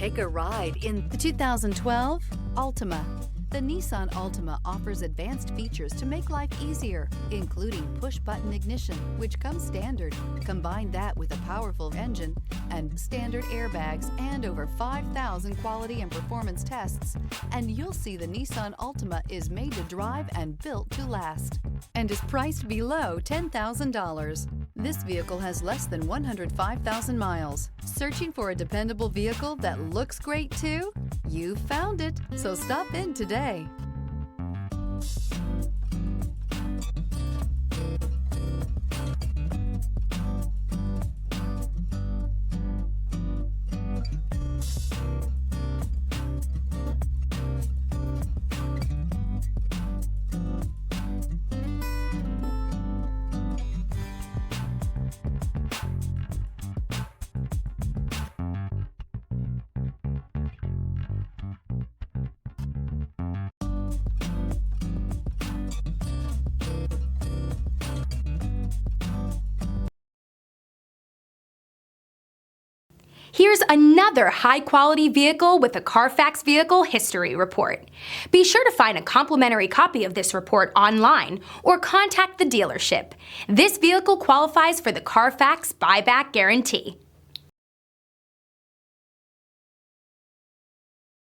Take a ride in the 2012 Altima. The Nissan Altima offers advanced features to make life easier, including push-button ignition, which comes standard. Combine that with a powerful engine and standard airbags and over 5,000 quality and performance tests, and you'll see the Nissan Altima is made to drive and built to last, and is priced below $10,000. This vehicle has less than 105,000 miles. Searching for a dependable vehicle that looks great too? You found it, so stop in today. Here's another high-quality vehicle with a Carfax Vehicle History Report. Be sure to find a complimentary copy of this report online or contact the dealership. This vehicle qualifies for the Carfax Buyback Guarantee.